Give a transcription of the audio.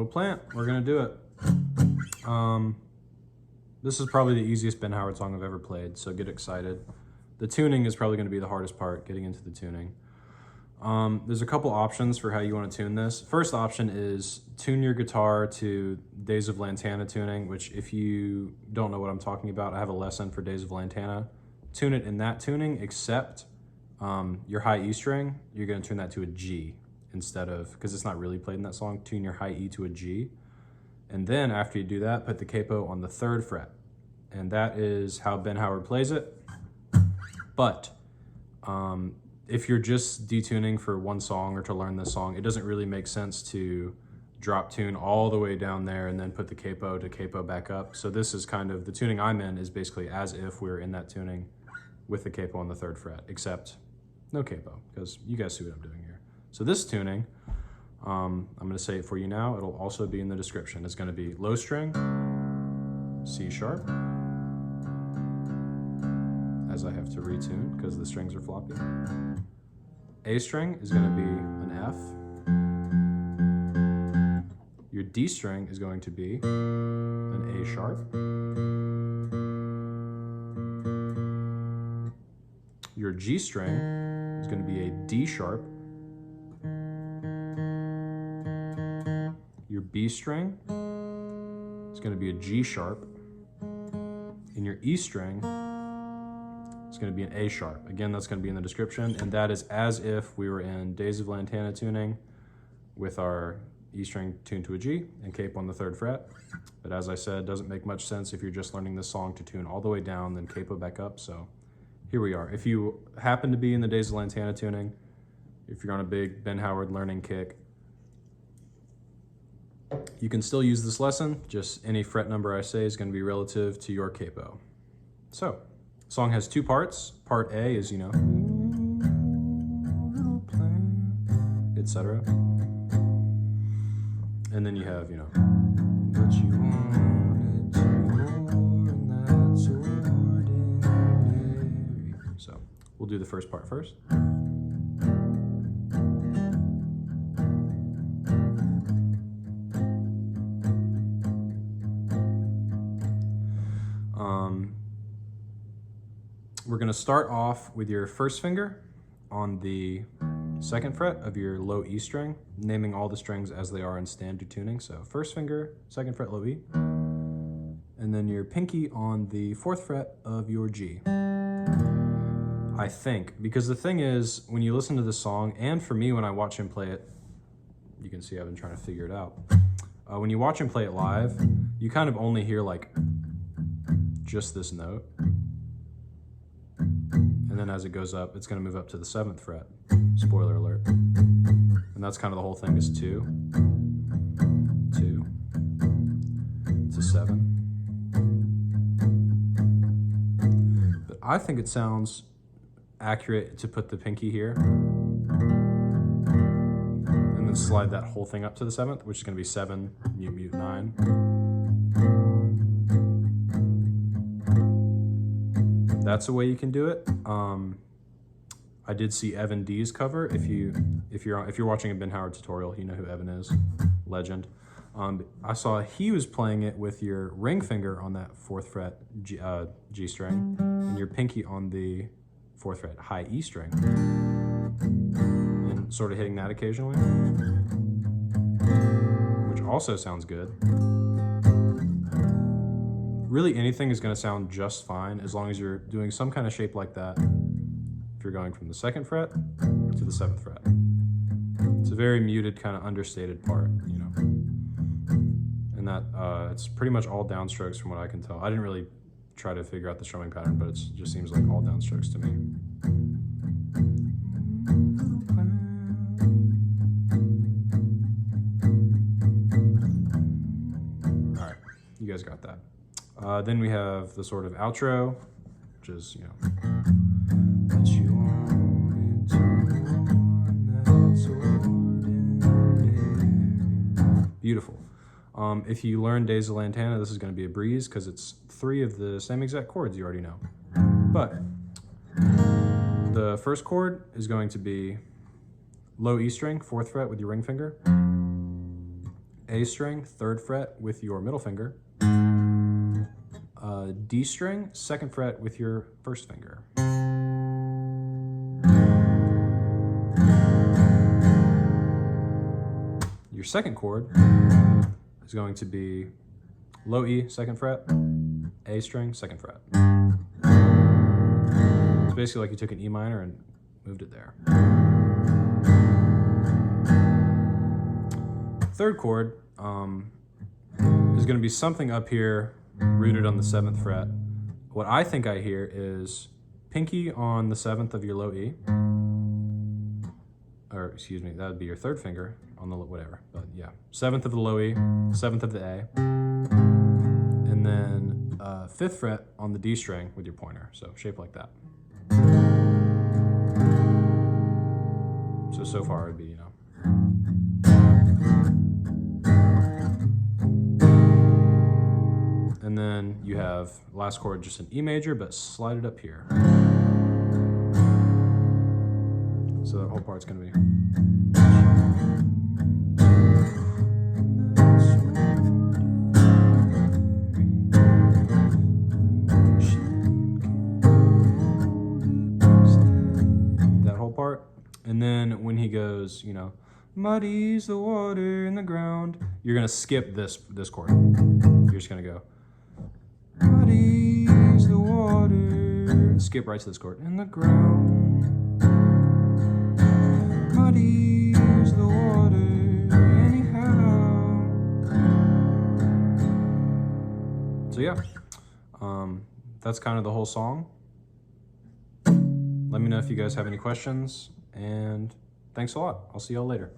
Capo plant. We're gonna do it. This is probably the easiest Ben Howard song I've ever played, so get excited. The tuning is probably gonna be the hardest part, getting into the tuning. There's a couple options for how you want to tune this. First option is tune your guitar to Days of Lantana tuning, which if you don't know what I'm talking about, I have a lesson for Days of Lantana. Tune it in that tuning, except your high E string, you're going to tune that to a G instead of, because it's not really played in that song, tune your high E to a G. And then after you do that, put the capo on the 3rd fret. And that is how Ben Howard plays it. But if you're just detuning for one song or to learn this song, it doesn't really make sense to drop tune all the way down there and then put the capo to capo back up. So this is kind of, the tuning I'm in is basically as if we were in that tuning with the capo on the 3rd fret, except no capo, because you guys see what I'm doing here. So this tuning, I'm gonna say it for you now, it'll also be in the description. It's gonna be low string, C sharp, as I have to retune because the strings are floppy. A string is going to be an F. Your D string is going to be an A sharp. Your G string is going to be a D sharp. Your B string is going to be a G sharp. And your E string, it's going to be an A sharp. Again, that's going to be in the description, and that is as if we were in Days of Lantana tuning with our E string tuned to a G and capo on the 3rd fret. But as I said, doesn't make much sense if you're just learning this song to tune all the way down, then capo back up. So here we are. If you happen to be in the Days of Lantana tuning, if you're on a big Ben Howard learning kick, you can still use this lesson. Just any fret number I say is going to be relative to your capo. So, the song has 2 parts. Part A is, you know, etc. And then you have, you know, what you wanted to more and that's ordinary. So, we'll do the first part first. We're going to start off with your 1st finger on the 2nd fret of your low E string, naming all the strings as they are in standard tuning. So 1st finger, 2nd fret, low E, and then your pinky on the 4th fret of your G. I think, because the thing is, when you listen to the song, and for me when I watch him play it, you can see I've been trying to figure it out. When you watch him play it live, you kind of only hear like just this note. And then as it goes up, it's going to move up to the 7th fret. Spoiler alert. And that's kind of the whole thing is 2 to 7. But I think it sounds accurate to put the pinky here and then slide that whole thing up to the 7th, which is going to be 7, mute, mute, 9. That's a way you can do it. I did see Evan D's cover. If you're watching a Ben Howard tutorial, you know who Evan is, legend. I saw he was playing it with your ring finger on that 4th fret G string and your pinky on the 4th fret high E string, and sort of hitting that occasionally, which also sounds good. Really anything is going to sound just fine as long as you're doing some kind of shape like that if you're going from the 2nd fret to the 7th fret. It's a very muted, kind of understated part, you know. And that, it's pretty much all downstrokes from what I can tell. I didn't really try to figure out the strumming pattern, but it just seems like all downstrokes to me. All right, you guys got that. Then we have the sort of outro, which is, you know, that you wanted to ordinary. Beautiful. If you learn Days of Lantana, this is going to be a breeze because it's 3 of the same exact chords you already know. But the first chord is going to be low E string, 4th fret with your ring finger, A string, 3rd fret with your middle finger. D string, 2nd fret with your 1st finger. Your 2nd chord is going to be low E, 2nd fret, A string, 2nd fret. It's basically like you took an E minor and moved it there. 3rd chord is going to be something up here rooted on the 7th fret. What I think I hear is pinky on the 7th of your low E, or excuse me, that would be your 3rd finger on the whatever, but yeah, 7th of the low E, 7th of the A, and then 5th fret on the D string with your pointer, so shape like that. So far it'd be, you know. And then you have last chord just an E major, but slide it up here. So that whole part's gonna be. That whole part. And then when he goes, you know, muddies the water in the ground, you're gonna skip this chord. You're just gonna go, muddies the water, skip right to this chord, in the ground, muddies the water anyhow. So yeah, that's kind of the whole song. Let me know if you guys have any questions, and thanks a lot. I'll see y'all later.